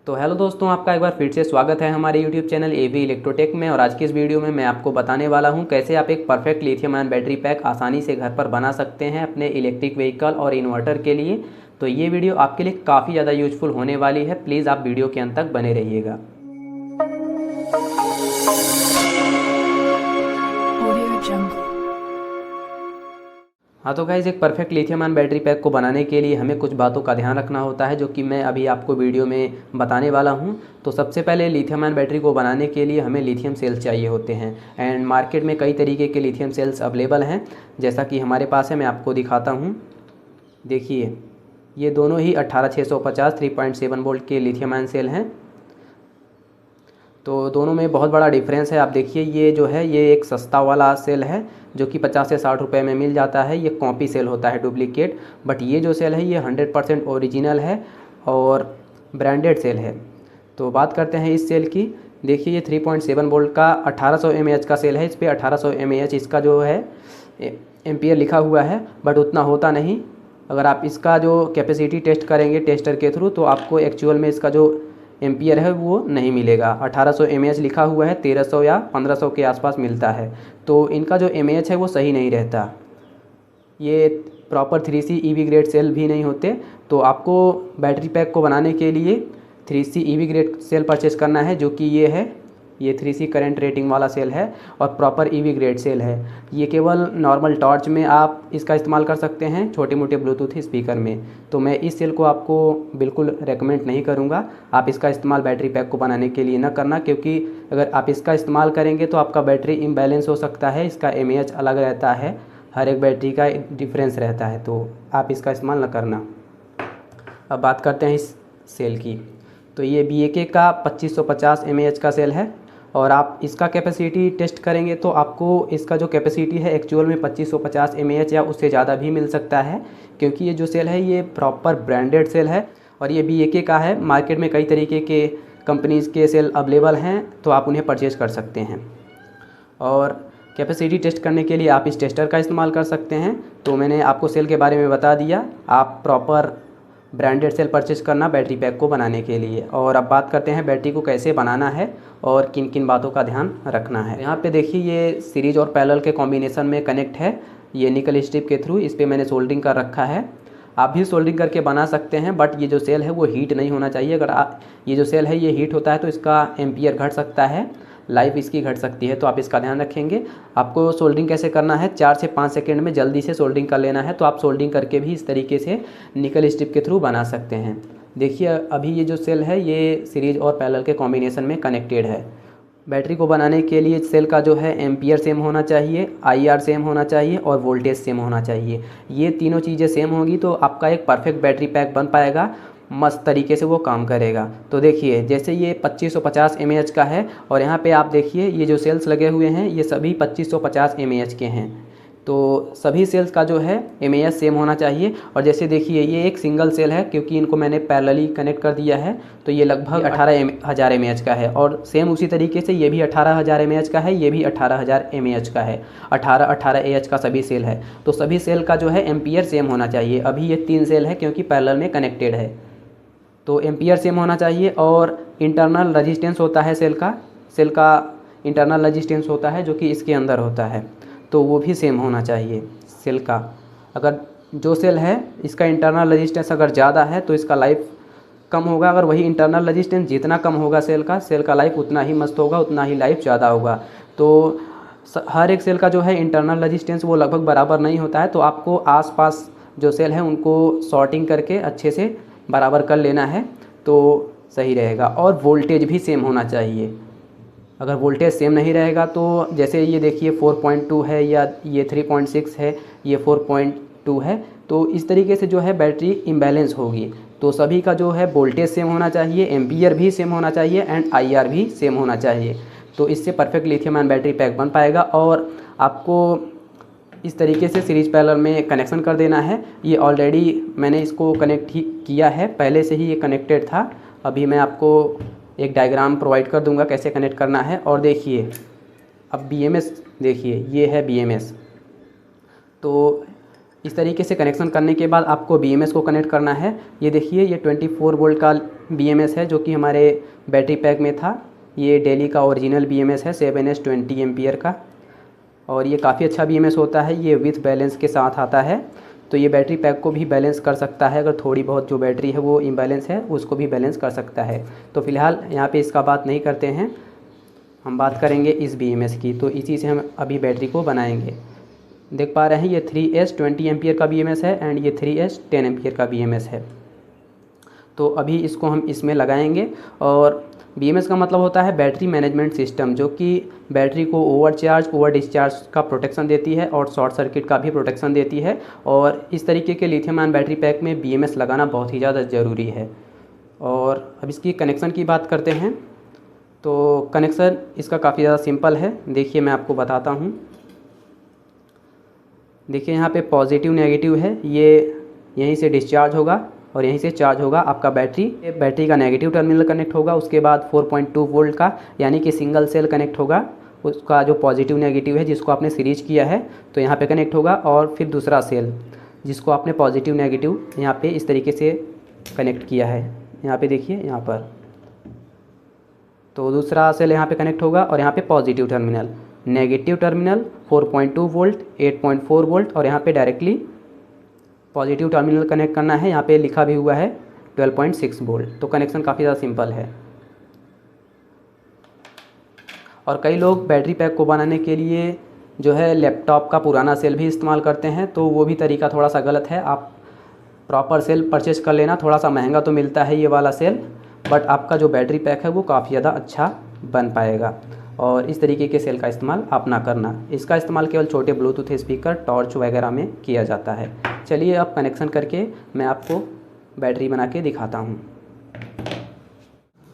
तो हेलो दोस्तों, आपका एक बार फिर से स्वागत है हमारे यूट्यूब चैनल एवी इलेक्ट्रोटेक में। और आज की इस वीडियो में मैं आपको बताने वाला हूं कैसे आप एक perfect lithium ion battery pack आसानी से घर पर बना सकते हैं अपने इलेक्ट्रिक व्हीकल और इन्वर्टर के लिए। तो ये वीडियो आपके लिए काफ़ी ज़्यादा यूजफुल होने वाली है। प्लीज़ आप वीडियो के अंत तक बने रहिएगा। हाँ तो गाइज़, एक perfect lithium ion battery pack को बनाने के लिए हमें कुछ बातों का ध्यान रखना होता है, जो कि मैं अभी आपको वीडियो में बताने वाला हूँ। तो सबसे पहले लिथियम आयन बैटरी को बनाने के लिए हमें लिथियम सेल्स चाहिए होते हैं। एंड मार्केट में कई तरीके के लिथियम सेल्स अवेलेबल हैं, जैसा कि हमारे पास है। मैं आपको दिखाता हूँ। देखिए, ये दोनों ही 18650 3.7 वोल्ट के लिथियम आयन सेल हैं। तो दोनों में बहुत बड़ा डिफरेंस है। आप देखिए, ये जो है ये एक सस्ता वाला सेल है जो कि 50 से 60 रुपये में मिल जाता है। ये कॉपी सेल होता है, डुप्लीकेट। बट ये जो सेल है ये 100% ओरिजिनल है और ब्रांडेड सेल है। तो बात करते हैं इस सेल की। देखिए, ये 3.7 वोल्ट का 1800 mAh का सेल है। इस पर 1800 mAh इसका जो है एम्पियर लिखा हुआ है, बट उतना होता नहीं। अगर आप इसका जो कैपेसिटी टेस्ट करेंगे टेस्टर के थ्रू, तो आपको एक्चुअल में इसका जो एम्पियर है वो नहीं मिलेगा। 1800 mAh लिखा हुआ है, 1300 या 1500 के आसपास मिलता है। तो इनका जो mAh है वो सही नहीं रहता। ये proper 3C EV grade cell भी नहीं होते। तो आपको बैटरी पैक को बनाने के लिए 3C EV grade sale purchase करना है, जो कि ये है। ये 3C करंट रेटिंग वाला सेल है और प्रॉपर EV ग्रेड सेल है। ये केवल नॉर्मल टॉर्च में आप इसका इस्तेमाल कर सकते हैं, छोटे मोटे ब्लूटूथ स्पीकर में। तो मैं इस सेल को आपको बिल्कुल रेकमेंड नहीं करूँगा। आप इसका इस्तेमाल बैटरी पैक को बनाने के लिए न करना, क्योंकि अगर आप इसका इस्तेमाल करेंगे तो आपका बैटरी इम्बैलेंस हो सकता है। इसका mAh अलग रहता है, हर एक बैटरी का डिफरेंस रहता है, तो आप इसका इस्तेमाल न करना। अब बात करते हैं इस सेल की। तो ये BAK का 2550 mAh का सेल है और आप इसका कैपेसिटी टेस्ट करेंगे तो आपको इसका जो कैपेसिटी है एक्चुअल में 2550 mAh या उससे ज़्यादा भी मिल सकता है, क्योंकि ये जो सेल है ये प्रॉपर ब्रांडेड सेल है और ये BAK का है। मार्केट में कई तरीके के कंपनीज़ के सेल अवेलेबल हैं, तो आप उन्हें परचेज़ कर सकते हैं। और कैपेसिटी टेस्ट करने के लिए आप इस टेस्टर का इस्तेमाल कर सकते हैं। तो मैंने आपको सेल के बारे में बता दिया। आप प्रॉपर ब्रांडेड सेल परचेज करना बैटरी पैक को बनाने के लिए। और अब बात करते हैं बैटरी को कैसे बनाना है और किन किन बातों का ध्यान रखना है। यहाँ पे देखिए, ये सीरीज और पैरेलल के कॉम्बिनेशन में कनेक्ट है। ये निकल स्ट्रिप के थ्रू इस पर मैंने सोल्डरिंग कर रखा है। आप भी सोल्डरिंग करके बना सकते हैं, बट ये जो सेल है वो हीट नहीं होना चाहिए। अगर ये जो सेल है ये हीट होता है तो इसका एम्पियर घट सकता है, लाइफ इसकी घट सकती है। तो आप इसका ध्यान रखेंगे। आपको सोल्डरिंग कैसे करना है, 4 से 5 सेकंड में जल्दी से सोल्डरिंग कर लेना है। तो आप सोल्डरिंग करके भी इस तरीके से निकल स्ट्रिप के थ्रू बना सकते हैं। देखिए, अभी ये जो सेल है ये सीरीज और पैरेलल के कॉम्बिनेशन में कनेक्टेड है। बैटरी को बनाने के लिए सेल का जो है एम्पियर सेम होना चाहिए, IR सेम होना चाहिए और वोल्टेज सेम होना चाहिए। ये तीनों चीज़ें सेम होंगी तो आपका एक परफेक्ट बैटरी पैक बन पाएगा, मस्त तरीके से वो काम करेगा। तो देखिए, जैसे ये 2550 mAh का है और यहाँ पे आप देखिए ये जो सेल्स लगे हुए हैं ये सभी 2550 mAh के हैं। तो सभी सेल्स का जो है mAh सेम होना चाहिए। और जैसे देखिए, ये एक सिंगल सेल है क्योंकि इनको मैंने पैरेलली कनेक्ट कर दिया है, तो ये लगभग 18,000 mAh का है। और सेम उसी तरीके से ये भी 18,000 mAh का है, ये भी 18,000 mAh का है। 18 Ah का सभी सेल है। तो सभी सेल का जो है एम्पियर सेम होना चाहिए। अभी ये 3 सेल है क्योंकि पैरेलल में कनेक्टेड है, तो एम्पियर सेम होना चाहिए। और इंटरनल रजिस्टेंस होता है सेल का इंटरनल रजिस्टेंस होता है जो कि इसके अंदर होता है, तो वो भी सेम होना चाहिए सेल का। अगर जो सेल है इसका इंटरनल रजिस्टेंस अगर ज़्यादा है तो इसका लाइफ कम होगा। अगर वही इंटरनल रजिस्टेंस जितना कम होगा सेल का लाइफ उतना ही मस्त होगा, उतना ही लाइफ ज़्यादा होगा। तो हर एक सेल का जो है इंटरनल रजिस्टेंस वो लगभग बराबर नहीं होता है। तो आपको आसपास जो सेल है उनको सॉर्टिंग करके अच्छे से बराबर कर लेना है, तो सही रहेगा। और वोल्टेज भी सेम होना चाहिए। अगर वोल्टेज सेम नहीं रहेगा तो जैसे ये देखिए 4.2 है या ये 3.6 है, ये 4.2 है, तो इस तरीके से जो है बैटरी इम्बैलेंस होगी। तो सभी का जो है वोल्टेज सेम होना चाहिए, एम्पियर भी सेम होना चाहिए एंड IR भी सेम होना चाहिए। तो इससे perfect lithium ion battery pack बन पाएगा। और आपको इस तरीके से सीरीज पैरेलल में कनेक्शन कर देना है। ये ऑलरेडी मैंने इसको कनेक्ट ही किया है, पहले से ही ये कनेक्टेड था। अभी मैं आपको एक डायग्राम प्रोवाइड कर दूंगा कैसे कनेक्ट करना है। और देखिए, अब BMS देखिए, ये है BMS। तो इस तरीके से कनेक्शन करने के बाद आपको BMS को कनेक्ट करना है। ये देखिए ये 24 वोल्ट का BMS है जो कि हमारे बैटरी पैक में था। ये डेली का ओरिजिनल BMS है 7S 20 एम्पियर का, और ये काफ़ी अच्छा BMS होता है। ये विथ बैलेंस के साथ आता है, तो ये बैटरी पैक को भी बैलेंस कर सकता है। अगर थोड़ी बहुत जो बैटरी है वो इम्बैलेंस है उसको भी बैलेंस कर सकता है। तो फ़िलहाल यहाँ पे इसका बात नहीं करते हैं, हम बात करेंगे इस BMS की। तो इसी से हम अभी बैटरी को बनाएंगे। देख पा रहे हैं ये 3S 20 एम्पियर का BMS है एंड ये 3S 10 एम्पियर का BMS है। तो अभी इसको हम इसमें लगाएंगे। और BMS का मतलब होता है बैटरी मैनेजमेंट सिस्टम, जो कि बैटरी को ओवरचार्ज ओवर डिस्चार्ज का प्रोटेक्शन देती है और शॉर्ट सर्किट का भी प्रोटेक्शन देती है। और इस तरीके के लिथियम आयन बैटरी पैक में BMS लगाना बहुत ही ज़्यादा ज़रूरी है। और अब इसकी कनेक्शन की बात करते हैं। तो कनेक्शन इसका काफ़ी ज़्यादा सिंपल है, देखिए मैं आपको बताता हूँ। देखिए यहाँ पे पॉजिटिव नेगेटिव है, ये यहीं से डिस्चार्ज होगा और यहीं से चार्ज होगा आपका बैटरी का नेगेटिव टर्मिनल कनेक्ट होगा। उसके बाद 4.2 वोल्ट का यानी कि सिंगल सेल कनेक्ट होगा, उसका जो पॉजिटिव नेगेटिव है जिसको आपने सीरीज किया है तो यहाँ पे कनेक्ट होगा। और फिर दूसरा सेल जिसको आपने पॉजिटिव नेगेटिव यहाँ पे इस तरीके से कनेक्ट किया है, यहाँ पे देखिए यहाँ पर, तो दूसरा सेल यहाँ पे कनेक्ट होगा और यहाँ पे positive terminal, negative terminal 4.2 volt, 8.4 volt और यहाँ पे डायरेक्टली पॉजिटिव टर्मिनल कनेक्ट करना है। यहाँ पे लिखा भी हुआ है 12.6 वोल्ट। तो कनेक्शन काफ़ी ज़्यादा सिंपल है। और कई लोग बैटरी पैक को बनाने के लिए जो है लैपटॉप का पुराना सेल भी इस्तेमाल करते हैं, तो वो भी तरीका थोड़ा सा गलत है। आप प्रॉपर सेल परचेज कर लेना, थोड़ा सा महंगा तो मिलता है ये वाला सेल, बट आपका जो बैटरी पैक है वो काफ़ी ज़्यादा अच्छा बन पाएगा। और इस तरीके के सेल का इस्तेमाल आप ना करना, इसका इस्तेमाल केवल छोटे ब्लूटूथ स्पीकर, टॉर्च वगैरह में किया जाता है। चलिए अब कनेक्शन करके मैं आपको बैटरी बना के दिखाता हूँ।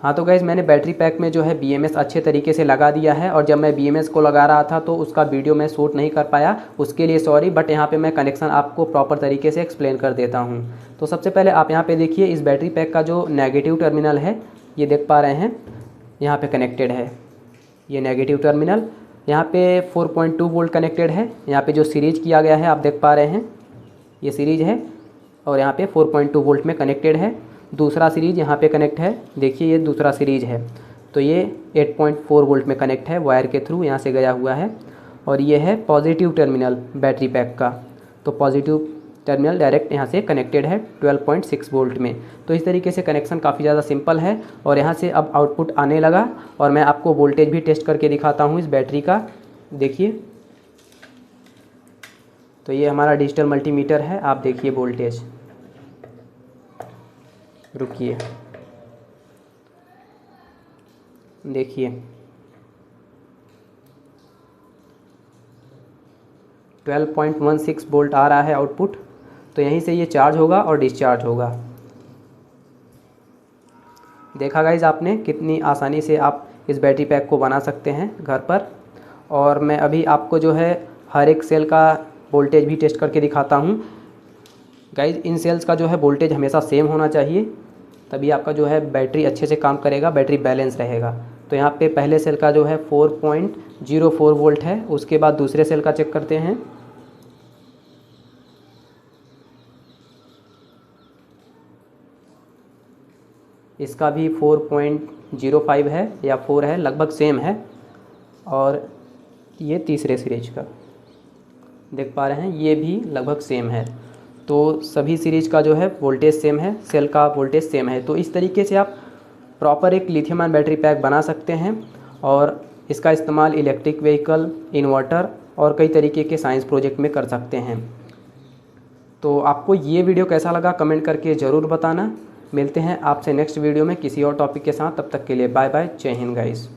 हाँ तो गाइज़ मैंने बैटरी पैक में जो है BMS अच्छे तरीके से लगा दिया है। और जब मैं BMS को लगा रहा था तो उसका वीडियो मैं शूट नहीं कर पाया, उसके लिए सॉरी। बट यहाँ पे मैं कनेक्शन आपको प्रॉपर तरीके से एक्सप्लेन कर देता हूँ। तो सबसे पहले आप यहाँ पे देखिए इस बैटरी पैक का जो नेगेटिव टर्मिनल है, ये देख पा रहे हैं यहाँ पे कनेक्टेड है ये नेगेटिव टर्मिनल। यहाँ पे 4.2 वोल्ट कनेक्टेड है। यहाँ पे जो सीरीज किया गया है आप देख पा रहे हैं ये सीरीज है, और यहाँ पे 4.2 वोल्ट में कनेक्टेड है। दूसरा सीरीज यहाँ पे कनेक्ट है, देखिए ये दूसरा सीरीज है, तो ये 8.4 वोल्ट में कनेक्ट है वायर के थ्रू, यहाँ से गया हुआ है। और ये है पॉजिटिव टर्मिनल बैटरी पैक का, तो पॉजिटिव टर्मिनल डायरेक्ट यहाँ से कनेक्टेड है 12.6 वोल्ट में। तो इस तरीके से कनेक्शन काफ़ी ज़्यादा सिंपल है। और यहाँ से अब आउटपुट आने लगा, और मैं आपको वोल्टेज भी टेस्ट करके दिखाता हूँ इस बैटरी का। देखिए तो ये हमारा डिजिटल मल्टीमीटर है, आप देखिए वोल्टेज, रुकिए देखिए 12.16 वोल्ट आ रहा है आउटपुट। तो यहीं से ये चार्ज होगा और डिस्चार्ज होगा। देखा गाइज आपने कितनी आसानी से आप इस बैटरी पैक को बना सकते हैं घर पर। और मैं अभी आपको जो है हर एक सेल का वोल्टेज भी टेस्ट करके दिखाता हूँ। गाइज इन सेल्स का जो है वोल्टेज हमेशा सेम होना चाहिए, तभी आपका जो है बैटरी अच्छे से काम करेगा, बैटरी बैलेंस रहेगा। तो यहाँ पे पहले सेल का जो है 4.04 वोल्ट है। उसके बाद दूसरे सेल का चेक करते हैं। इसका भी 4.05 है या 4 है, लगभग सेम है। और ये तीसरे सीरीज का देख पा रहे हैं, ये भी लगभग सेम है। तो सभी सीरीज़ का जो है वोल्टेज सेम है, सेल का वोल्टेज सेम है। तो इस तरीके से आप प्रॉपर एक लिथियम आयन बैटरी पैक बना सकते हैं। और इसका इस्तेमाल इलेक्ट्रिक व्हीकल, इन्वर्टर और कई तरीके के साइंस प्रोजेक्ट में कर सकते हैं। तो आपको ये वीडियो कैसा लगा कमेंट करके ज़रूर बताना। मिलते हैं आपसे नेक्स्ट वीडियो में किसी और टॉपिक के साथ, तब तक के लिए बाय बाय, जय हिंद गाइस।